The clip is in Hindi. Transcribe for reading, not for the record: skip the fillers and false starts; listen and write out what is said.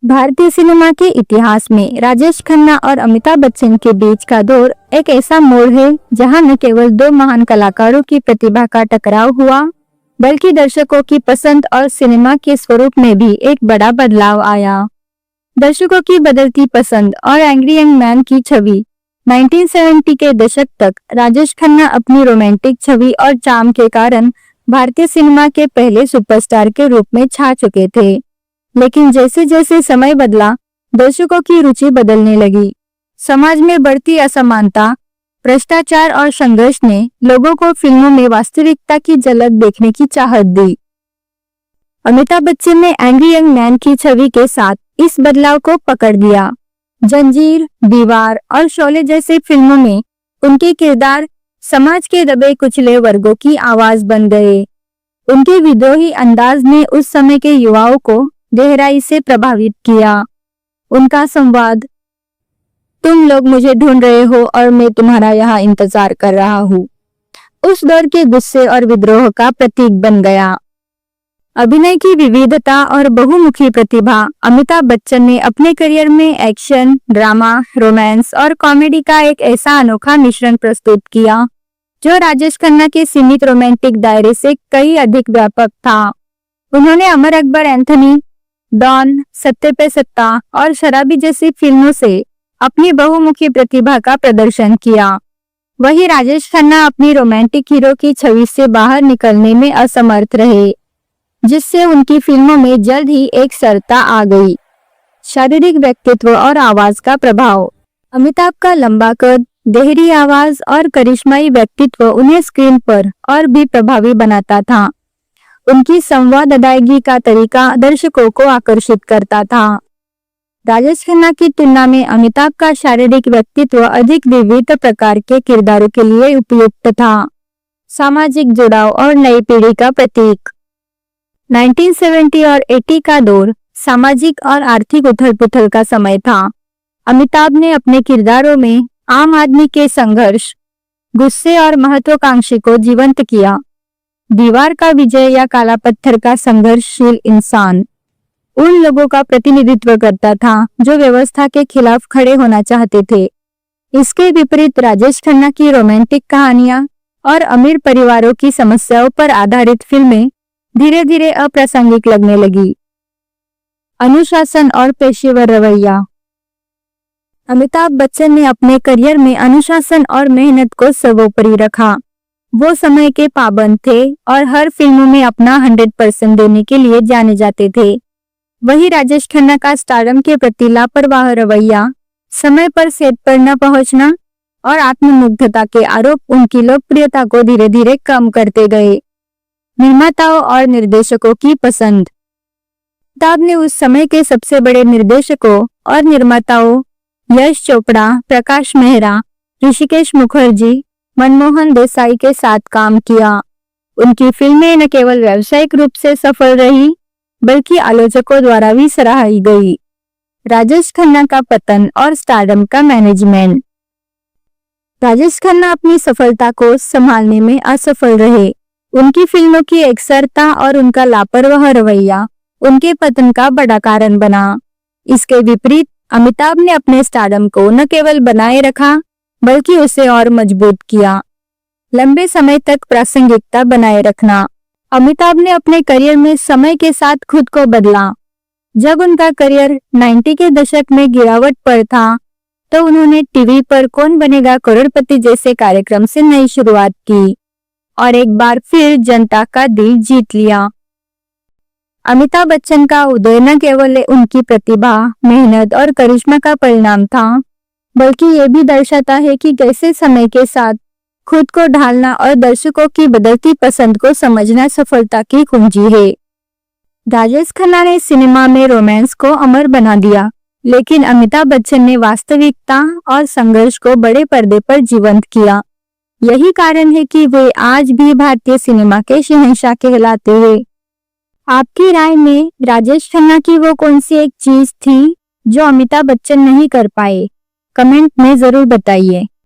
भारतीय सिनेमा के इतिहास में राजेश खन्ना और अमिताभ बच्चन के बीच का दौर एक ऐसा मोड़ है जहां न केवल दो महान कलाकारों की प्रतिभा का टकराव हुआ, बल्कि दर्शकों की पसंद और सिनेमा के स्वरूप में भी एक बड़ा बदलाव आया। दर्शकों की बदलती पसंद और एंग्री यंग मैन की छवि 1970 के दशक तक राजेश खन्ना अपनी रोमांटिक छवि और चार्म के कारण भारतीय सिनेमा के पहले सुपरस्टार के रूप में छा चुके थे। लेकिन जैसे जैसे समय बदला, दर्शकों की रुचि बदलने लगी। समाज में बढ़ती असमानता, भ्रष्टाचार और संघर्ष ने लोगों को फिल्मों में वास्तविकता की झलक देखने की चाहत दी। अमिताभ बच्चन ने एंग्री यंग मैन की छवि के साथ इस बदलाव को पकड़ लिया। जंजीर, दीवार और शोले जैसे फिल्मों में उनके किरदार समाज के दबे कुचले वर्गों की आवाज बन गए। उनके विद्रोही अंदाज ने उस समय के युवाओं को गहराई से प्रभावित किया। उनका संवाद, तुम लोग मुझे ढूंढ रहे हो और मैं तुम्हारा यहाँ इंतजार कर रहा हूँ, उस दौर के गुस्से और विद्रोह का प्रतीक बन गया। अभिनय की विविधता और बहुमुखी प्रतिभा, अमिताभ बच्चन ने अपने करियर में एक्शन, ड्रामा, रोमांस और कॉमेडी का एक ऐसा अनोखा मिश्रण प्रस्तुत किया जो राजेश खन्ना के सीमित रोमांटिक दायरे से कई अधिक व्यापक था। उन्होंने अमर अकबर एंथोनी, डॉन, सत्ते पे सत्ता और शराबी जैसी फिल्मों से अपनी बहुमुखी प्रतिभा का प्रदर्शन किया। वहीं राजेश खन्ना अपनी रोमांटिक हीरो की छवि से बाहर निकलने में असमर्थ रहे, जिससे उनकी फिल्मों में जल्द ही एक सरता आ गई। शारीरिक व्यक्तित्व और आवाज का प्रभाव, अमिताभ का लंबा कद, गहरी आवाज और करिश्माई व्यक्तित्व उन्हें स्क्रीन पर और भी प्रभावी बनाता था। उनकी संवाद अदायगी का तरीका दर्शकों को आकर्षित करता था। राजेश खन्ना की तुलना में अमिताभ का शारीरिक व्यक्तित्व अधिक विविध प्रकार के किरदारों के लिए उपयुक्त था। सामाजिक जुड़ाव और नई पीढ़ी का प्रतीक, 1970 और 80 का दौर सामाजिक और आर्थिक उथल-पुथल का समय था। अमिताभ ने अपने किरदारों में आम आदमी के संघर्ष, गुस्से और महत्वाकांक्षी को जीवंत किया। दीवार का विजय या काला पत्थर का संघर्षशील इंसान उन लोगों का प्रतिनिधित्व करता था जो व्यवस्था के खिलाफ खड़े होना चाहते थे। इसके विपरीत राजेश खन्ना की रोमांटिक कहानियां और अमीर परिवारों की समस्याओं पर आधारित फिल्में धीरे धीरे अप्रासंगिक लगने लगी। अनुशासन और पेशेवर रवैया, अमिताभ बच्चन ने अपने करियर में अनुशासन और मेहनत को सर्वोपरि रखा। वो समय के पाबंद थे और हर फिल्म में अपना 100% देने के लिए जाने जाते थे। वही राजेश खन्ना का स्टारडम के प्रति लापरवाह रवैया, समय पर सेट पर न पहुंचना और आत्ममुग्धता के आरोप उनकी लोकप्रियता को धीरे धीरे कम करते गए। निर्माताओं और निर्देशकों की पसंद, अमिताभ ने उस समय के सबसे बड़े निर्देशकों और निर्माताओं यश चोपड़ा, प्रकाश मेहरा, ऋषिकेश मुखर्जी, मनमोहन देसाई के साथ काम किया। उनकी फिल्में न केवल व्यावसायिक रूप से सफल रही, बल्कि आलोचकों द्वारा भी सराही गई। राजेश खन्ना का पतन और स्टारडम का मैनेजमेंट, राजेश खन्ना अपनी सफलता को संभालने में असफल रहे। उनकी फिल्मों की एकसरता और उनका लापरवाह रवैया उनके पतन का बड़ा कारण बना। इसके विपरीत अमिताभ ने अपने स्टारडम को न केवल बनाए रखा, बल्कि उसे और मजबूत किया। लंबे समय तक प्रासंगिकता बनाए रखना, अमिताभ ने अपने करियर में समय के साथ खुद को बदला। जब उनका करियर 90 के दशक में गिरावट पर था, तो उन्होंने टीवी पर कौन बनेगा करोड़पति जैसे कार्यक्रम से नई शुरुआत की और एक बार फिर जनता का दिल जीत लिया। अमिताभ बच्चन का उदय न केवल उनकी प्रतिभा, मेहनत और करिश्मा का परिणाम था, बल्कि ये भी दर्शाता है कि कैसे समय के साथ खुद को ढालना और दर्शकों की बदलती पसंद को समझना सफलता की कुंजी है। राजेश खन्ना ने सिनेमा में रोमांस को अमर बना दिया, लेकिन अमिताभ बच्चन ने वास्तविकता और संघर्ष को बड़े पर्दे पर जीवंत किया। यही कारण है कि वे आज भी भारतीय सिनेमा के शहंशाह कहलाते हैं। आपकी राय में राजेश खन्ना की वो कौन सी एक चीज थी जो अमिताभ बच्चन नहीं कर पाए? कमेंट में जरूर बताइए।